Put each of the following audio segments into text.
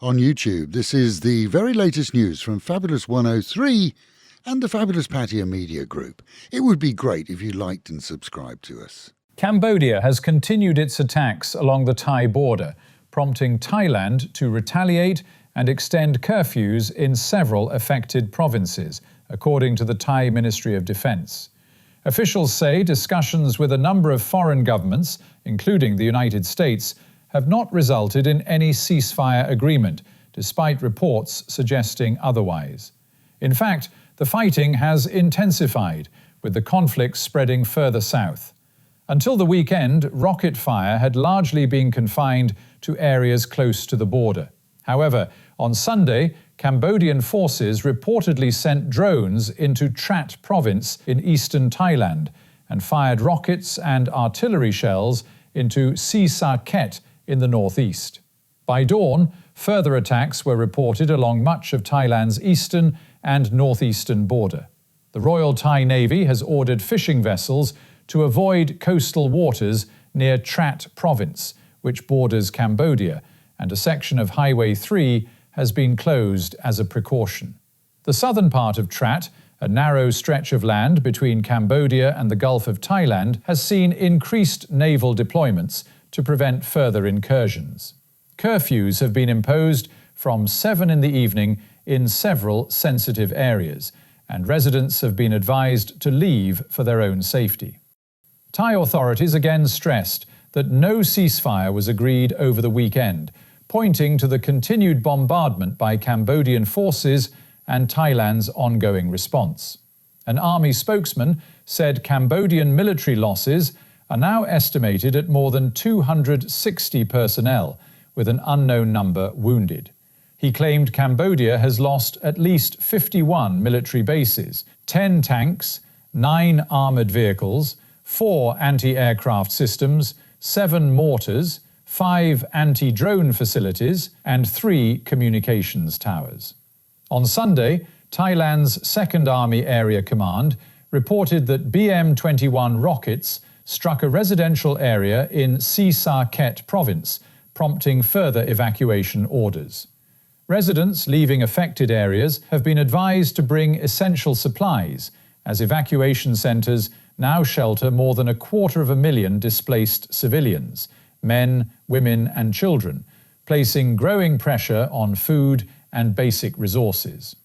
on YouTube. This is the very latest news from Fabulous 103 and the Fabulous Pattaya Media Group. It would be great if you liked and subscribed to us. Cambodia has continued its attacks along the Thai border, prompting Thailand to retaliate and extend curfews in several affected provinces, according to the Thai Ministry of Defence. Officials say discussions with a number of foreign governments, including the United States, have not resulted in any ceasefire agreement, despite reports suggesting otherwise. In fact, the fighting has intensified, with the conflict spreading further south. Until the weekend, rocket fire had largely been confined to areas close to the border. However, on Sunday, Cambodian forces reportedly sent drones into Trat province in eastern Thailand and fired rockets and artillery shells into ceasefire in the northeast. By dawn, further attacks were reported along much of Thailand's eastern and northeastern border. The Royal Thai Navy has ordered fishing vessels to avoid coastal waters near Trat province, which borders Cambodia, and a section of Highway 3 has been closed as a precaution. The southern part of Trat, a narrow stretch of land between Cambodia and the Gulf of Thailand, has seen increased naval deployments to prevent further incursions. Curfews have been imposed from 7 in the evening in several sensitive areas, and residents have been advised to leave for their own safety. Thai authorities again stressed that no ceasefire was agreed over the weekend, pointing to the continued bombardment by Cambodian forces and Thailand's ongoing response. An army spokesman said Cambodian military losses are now estimated at more than 260 personnel, with an unknown number wounded. He claimed Cambodia has lost at least 51 military bases, 10 tanks, 9 armoured vehicles, 4 anti-aircraft systems, 7 mortars, 5 anti-drone facilities, and 3 communications towers. On Sunday, Thailand's 2nd Army Area Command reported that BM-21 rockets struck a residential area in ceasefire province, prompting further evacuation orders. Residents leaving affected areas have been advised to bring essential supplies, as evacuation centres now shelter more than 250,000 displaced civilians, men, women and children, placing growing pressure on food and basic resources.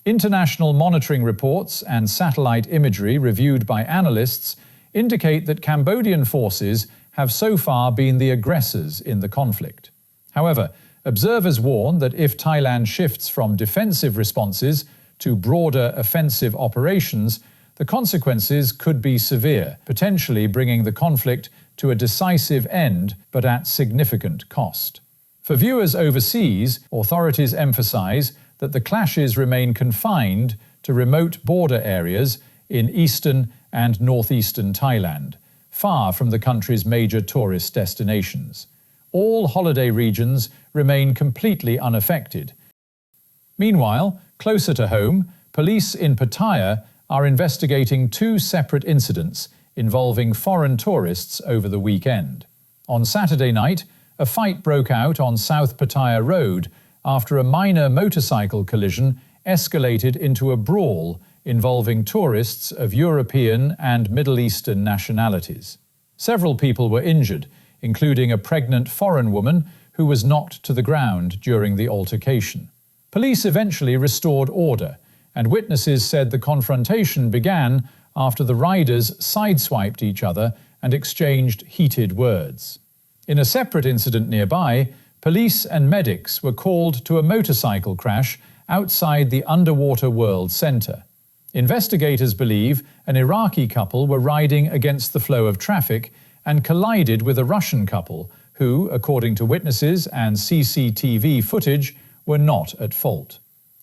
International monitoring reports and satellite imagery reviewed by analysts indicate that Cambodian forces have so far been the aggressors in the conflict. However, observers warn that if Thailand shifts from defensive responses to broader offensive operations, the consequences could be severe, potentially bringing the conflict to a decisive end, but at significant cost. For viewers overseas, authorities emphasize that the clashes remain confined to remote border areas in eastern and northeastern Thailand, far from the country's major tourist destinations. All holiday regions remain completely unaffected. Meanwhile, closer to home, police in Pattaya are investigating 2 separate incidents involving foreign tourists over the weekend. On Saturday night, a fight broke out on South Pattaya Road after a minor motorcycle collision escalated into a brawl involving tourists of European and Middle Eastern nationalities. Several people were injured, including a pregnant foreign woman who was knocked to the ground during the altercation. Police eventually restored order, and witnesses said the confrontation began after the riders sideswiped each other and exchanged heated words. In a separate incident nearby, police and medics were called to a motorcycle crash outside the Underwater World Centre. Investigators believe an Iraqi couple were riding against the flow of traffic and collided with a Russian couple who, according to witnesses and CCTV footage, were not at fault.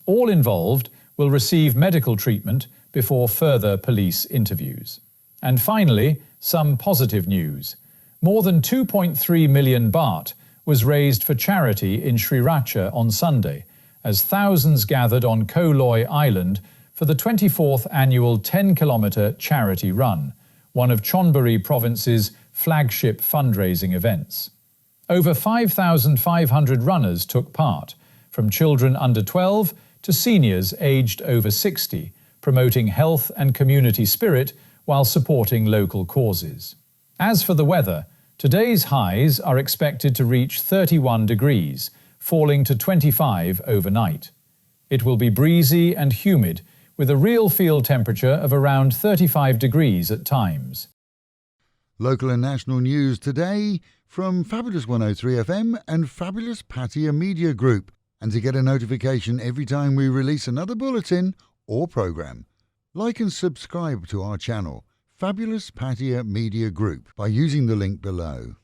All involved will receive medical treatment before further police interviews. And finally, some positive news. More than 2.3 million baht was raised for charity in Sri Racha on Sunday, as thousands gathered on Koh Loi Island for the 24th annual 10-kilometre charity run, one of Chonburi Province's flagship fundraising events. Over 5,500 runners took part, from children under 12 to seniors aged over 60, promoting health and community spirit while supporting local causes. As for the weather, today's highs are expected to reach 31 degrees, falling to 25 overnight. It will be breezy and humid, with a real field temperature of around 35 degrees at times. Local and national news today from Fabulous 103 FM and Fabulous Pattaya Media Group. And to get a notification every time we release another bulletin or programme, like and subscribe to our channel, Fabulous Pattaya Media Group, by using the link below.